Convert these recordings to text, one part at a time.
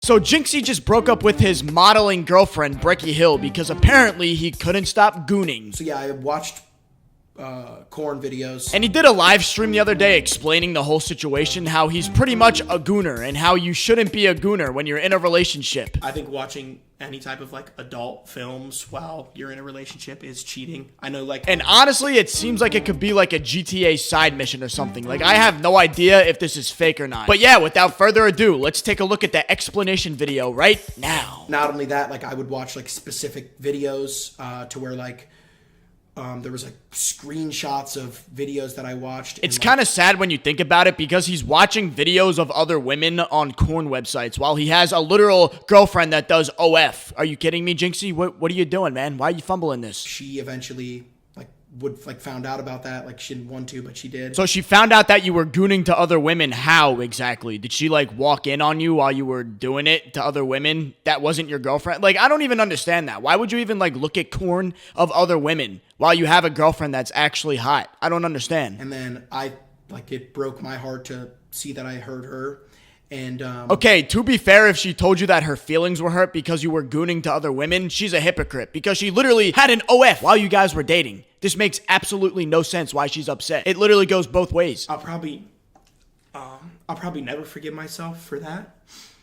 So Jynxzi just broke up with his modeling girlfriend, Breckie Hill, because apparently he couldn't stop gooning. So yeah, I watched corn videos. And he did a live stream the other day explaining the whole situation, how he's pretty much a gooner and how you shouldn't be a gooner when you're in a relationship. I think watching any type of like adult films while you're in a relationship is cheating. I know like... And honestly, it seems like it could be like a GTA side mission or something. Like, I have no idea if this is fake or not. But yeah, without further ado, let's take a look at the explanation video right now. Not only that, like I would watch like specific videos to where like there was like screenshots of videos that I watched. It's kind of sad when you think about it because he's watching videos of other women on porn websites while he has a literal girlfriend that does OF. Are you kidding me, Jynxzi? What are you doing, man? Why are you fumbling this? She eventually found out about that. Like she didn't want to, but she did. So she found out that you were gooning to other women. How exactly? Did she like walk in on you while you were doing it to other women that wasn't your girlfriend? Like, I don't even understand that. Why would you even like look at porn of other women while you have a girlfriend that's actually hot? I don't understand. And then it broke my heart to see that I hurt her. And okay, to be fair, if she told you that her feelings were hurt because you were gooning to other women, she's a hypocrite because she literally had an OF while you guys were dating. This makes absolutely no sense why she's upset. It literally goes both ways. I'll probably never forgive myself for that.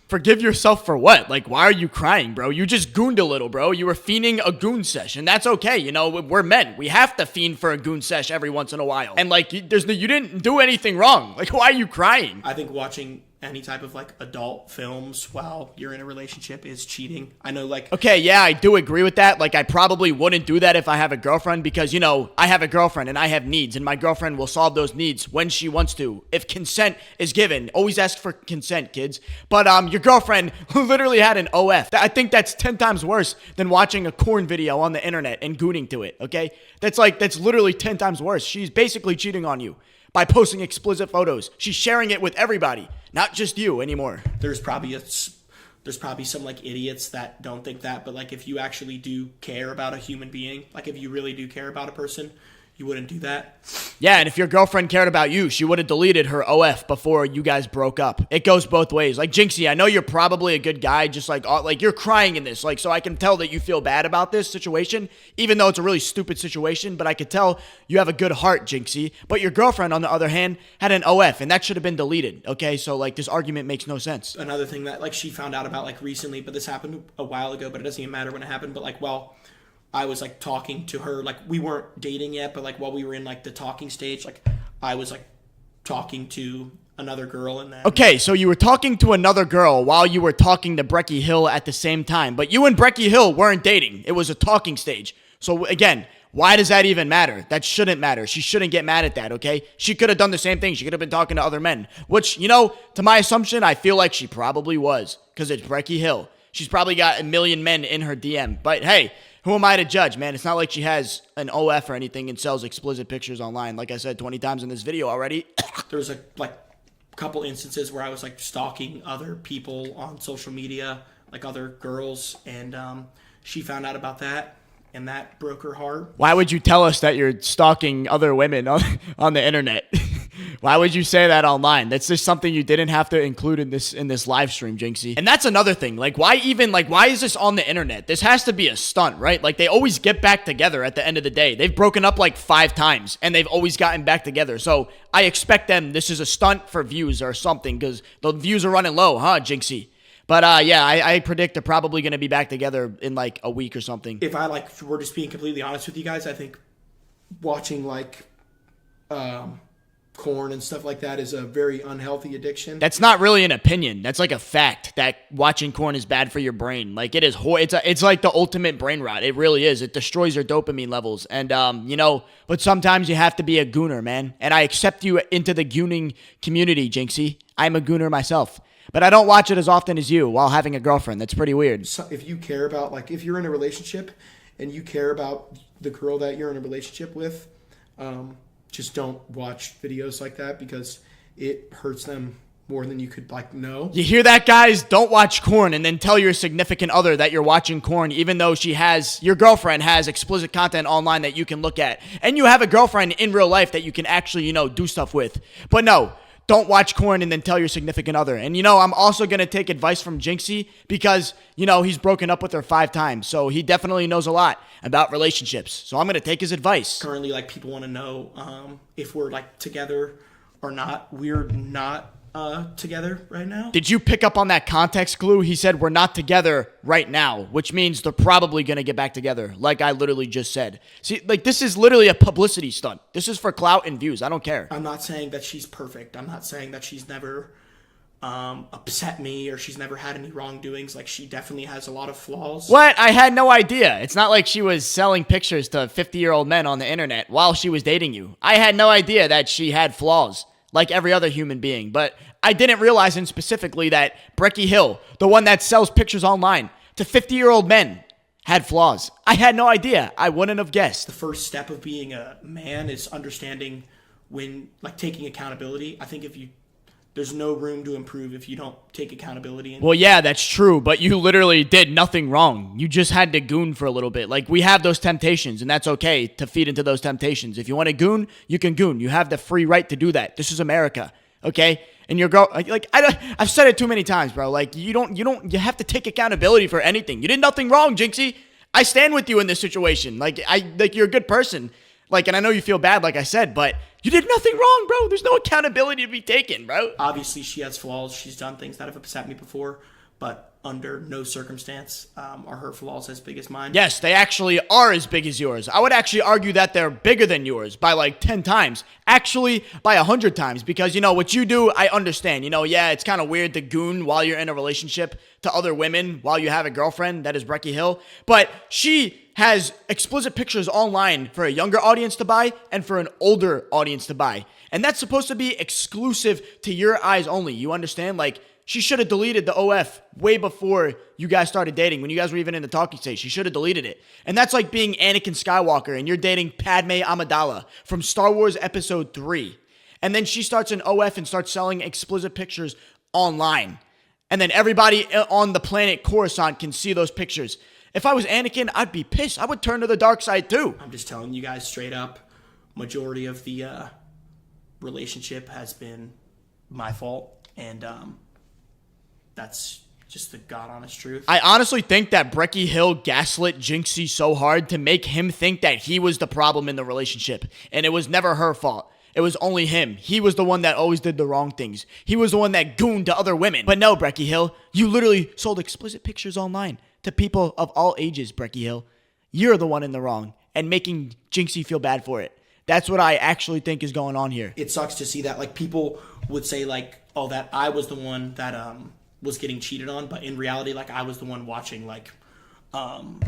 Forgive yourself for what? Like, why are you crying, bro? You just gooned a little, bro. You were fiending a goon sesh, and that's okay. You know, we're men. We have to fiend for a goon sesh every once in a while. And like, you didn't do anything wrong. Like, why are you crying? I think watching any type of like adult films while you're in a relationship is cheating. I know like... Okay, yeah, I do agree with that. Like, I probably wouldn't do that if I have a girlfriend because, you know, I have a girlfriend and I have needs and my girlfriend will solve those needs when she wants to. If consent is given, always ask for consent, kids. But your girlfriend literally had an OF. I think that's 10 times worse than watching a corn video on the internet and gooning to it, okay? That's literally 10 times worse. She's basically cheating on you by posting explicit photos. She's sharing it with everybody, not just you anymore. There's probably some like idiots that don't think that, but like if you actually do care about a human being, like if you really do care about a person, you wouldn't do that. Yeah, and if your girlfriend cared about you, she would have deleted her OF before you guys broke up. It goes both ways. Like, Jynxzi, I know you're probably a good guy, just like you're crying in this. Like, so I can tell that you feel bad about this situation, even though it's a really stupid situation, but I could tell you have a good heart, Jynxzi. But your girlfriend, on the other hand, had an OF, and that should have been deleted, okay? So, like, this argument makes no sense. Another thing that, like, she found out about, like, recently, but this happened a while ago, but it doesn't even matter when it happened, but, like, well... I was like talking to her, like we weren't dating yet, but like while we were in like the talking stage, like I was like talking to another girl and then... Okay, so you were talking to another girl while you were talking to Breckie Hill at the same time, but you and Breckie Hill weren't dating. It was a talking stage. So again, why does that even matter? That shouldn't matter. She shouldn't get mad at that, okay? She could have done the same thing. She could have been talking to other men, which, you know, to my assumption, I feel like she probably was because it's Breckie Hill. She's probably got a million men in her DM, but hey... Who am I to judge, man? It's not like she has an OF or anything and sells explicit pictures online. Like I said 20 times in this video already. There was a couple instances where I was like stalking other people on social media, like other girls, and she found out about that, and that broke her heart. Why would you tell us that you're stalking other women on the internet? Why would you say that online? That's just something you didn't have to include in this live stream, Jynxzi. And that's another thing. Like, why is this on the internet? This has to be a stunt, right? Like, they always get back together at the end of the day. They've broken up like 5 times, and they've always gotten back together. So I expect this is a stunt for views or something, because the views are running low, huh, Jynxzi? But yeah, I predict they're probably going to be back together in like a week or something. If we're just being completely honest with you guys, I think watching like corn and stuff like that is a very unhealthy addiction. That's not really an opinion. That's like a fact that watching corn is bad for your brain. Like, it is it's like the ultimate brain rot. It really is. It destroys your dopamine levels. And you know, but sometimes you have to be a gooner, man. And I accept you into the gooning community, Jynxzi. I'm a gooner myself. But I don't watch it as often as you while having a girlfriend. That's pretty weird. So if you care about, like, if you're in a relationship and you care about the girl that you're in a relationship with, just don't watch videos like that because it hurts them more than you could, like, know. You hear that, guys? Don't watch corn and then tell your significant other that you're watching corn, even though your girlfriend has explicit content online that you can look at. And you have a girlfriend in real life that you can actually, you know, do stuff with. But no. don't watch corn and then tell your significant other. And, I'm also going to take advice from Jynxzi because, he's broken up with her 5 times. So he definitely knows a lot about relationships. So I'm going to take his advice. Currently, like, people want to know if we're, like, together or not. We're not together right now. Did you pick up on that context clue? He said we're not together right now, which means they're probably going to get back together, like I literally just said. See, like, this is literally a publicity stunt. This is for clout and views. I don't care. I'm not saying that she's perfect. I'm not saying that she's never upset me or she's never had any wrongdoings. Like, she definitely has a lot of flaws. What? I had no idea. It's not like she was selling pictures to 50-year-old men on the internet while she was dating you. I had no idea that she had flaws like every other human being, but I didn't realize in specifically that Breckie Hill, the one that sells pictures online to 50-year-old men, had flaws. I had no idea. I wouldn't have guessed. The first step of being a man is understanding when, like, taking accountability. I think there's no room to improve if you don't take accountability. Well, yeah, that's true, but you literally did nothing wrong. You just had to goon for a little bit. Like, we have those temptations, and that's okay to feed into those temptations. If you want to goon, you can goon. You have the free right to do that. This is America, okay? And your girl, like, I've said it too many times, bro. Like, you have to take accountability for anything. You did nothing wrong, Jynxzi. I stand with you in this situation. Like, you're a good person. Like, and I know you feel bad, like I said, but you did nothing wrong, bro. There's no accountability to be taken, bro. Obviously, she has flaws. She's done things that have upset me before, but under no circumstance are her flaws as big as mine. Yes, they actually are as big as yours. I would actually argue that they're bigger than yours by like 10 times. Actually, by 100 times. Because, what you do, I understand. Yeah, it's kind of weird to goon while you're in a relationship to other women while you have a girlfriend. That is Breckie Hill. But she has explicit pictures online for a younger audience to buy and for an older audience to buy. And that's supposed to be exclusive to your eyes only. You understand? Like, she should have deleted the OF way before you guys started dating. When you guys were even in the talking stage, she should have deleted it. And that's like being Anakin Skywalker and you're dating Padme Amidala from Star Wars Episode 3. And then she starts an OF and starts selling explicit pictures online. And then everybody on the planet Coruscant can see those pictures. If I was Anakin, I'd be pissed. I would turn to the dark side too. I'm just telling you guys straight up, majority of the relationship has been my fault. And that's just the God honest truth. I honestly think that Breckie Hill gaslit Jynxzi so hard to make him think that he was the problem in the relationship. And it was never her fault. It was only him. He was the one that always did the wrong things. He was the one that gooned to other women. But no, Breckie Hill, you literally sold explicit pictures online to people of all ages, Breckie Hill. You're the one in the wrong and making Jynxzi feel bad for it. That's what I actually think is going on here. It sucks to see that. Like, people would say, like, oh, that I was the one that was getting cheated on, but in reality, like, I was the one watching, like, corn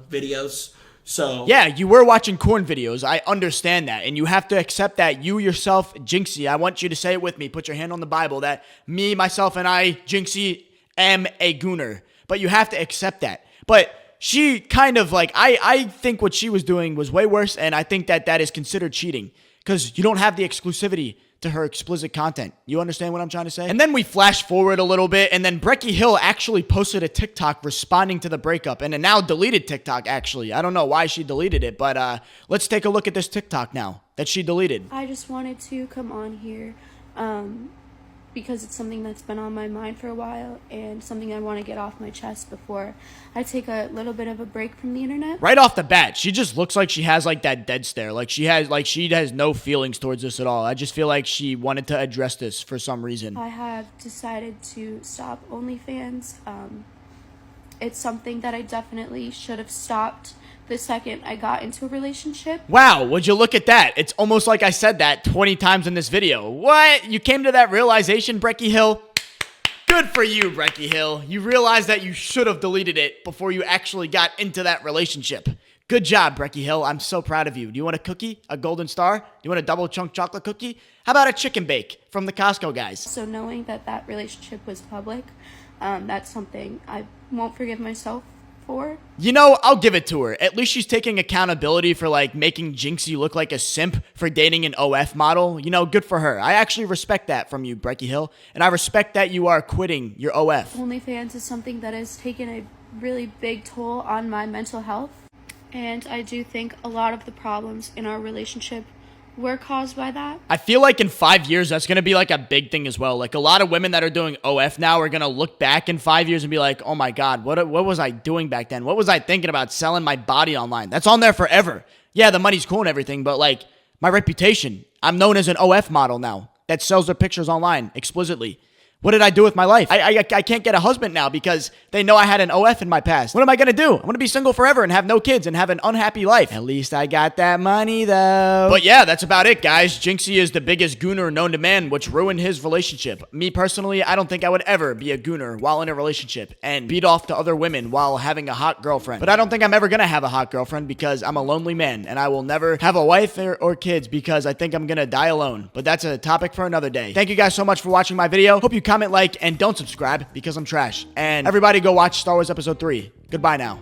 videos. So yeah, you were watching corn videos. I understand that, and you have to accept that. You yourself, Jynxzi, I want you to say it with me. Put your hand on the Bible that me, myself, and I, Jynxzi, am a gooner. But you have to accept that. But she kind of like, I think what she was doing was way worse, and I think that is considered cheating because you don't have the exclusivity to her explicit content. You understand what I'm trying to say? And then we flash forward a little bit, and then Breckie Hill actually posted a TikTok responding to the breakup, and a now deleted TikTok, actually. I don't know why she deleted it, but let's take a look at this TikTok now that she deleted. I just wanted to come on here because it's something that's been on my mind for a while and something I want to get off my chest before I take a little bit of a break from the internet. Right off the bat, she just looks like she has like that dead stare. Like she has no feelings towards this at all. I just feel like she wanted to address this for some reason. I have decided to stop OnlyFans. It's something that I definitely should have stopped the second I got into a relationship. Wow, would you look at that? It's almost like I said that 20 times in this video. What? You came to that realization, Breckie Hill? Good for you, Breckie Hill. You realized that you should have deleted it before you actually got into that relationship. Good job, Breckie Hill. I'm so proud of you. Do you want a cookie? A golden star? Do you want a double chunk chocolate cookie? How about a chicken bake from the Costco guys? So knowing that relationship was public, that's something I won't forgive myself for. You know, I'll give it to her. At least she's taking accountability for like making Jynxzi look like a simp for dating an OF model. You know, good for her. I actually respect that from you, Breckie Hill. And I respect that you are quitting your OF. OnlyFans is something that has taken a really big toll on my mental health. And I do think a lot of the problems in our relationship were caused by that. I feel like in 5 years, that's going to be like a big thing as well. Like a lot of women that are doing OF now are going to look back in 5 years and be like, oh my God, what was I doing back then? What was I thinking about selling my body online? That's on there forever. Yeah, the money's cool and everything, but like my reputation, I'm known as an OF model now that sells their pictures online explicitly. What did I do with my life? I can't get a husband now because they know I had an OF in my past. What am I going to do? I'm going to be single forever and have no kids and have an unhappy life. At least I got that money though. But yeah, that's about it, guys. Jynxzi is the biggest gooner known to man, which ruined his relationship. Me personally, I don't think I would ever be a gooner while in a relationship and beat off to other women while having a hot girlfriend. But I don't think I'm ever going to have a hot girlfriend because I'm a lonely man and I will never have a wife or kids because I think I'm going to die alone. But that's a topic for another day. Thank you guys so much for watching my video. Hope you comment, like, and don't subscribe because I'm trash. And everybody go watch Star Wars Episode 3. Goodbye now.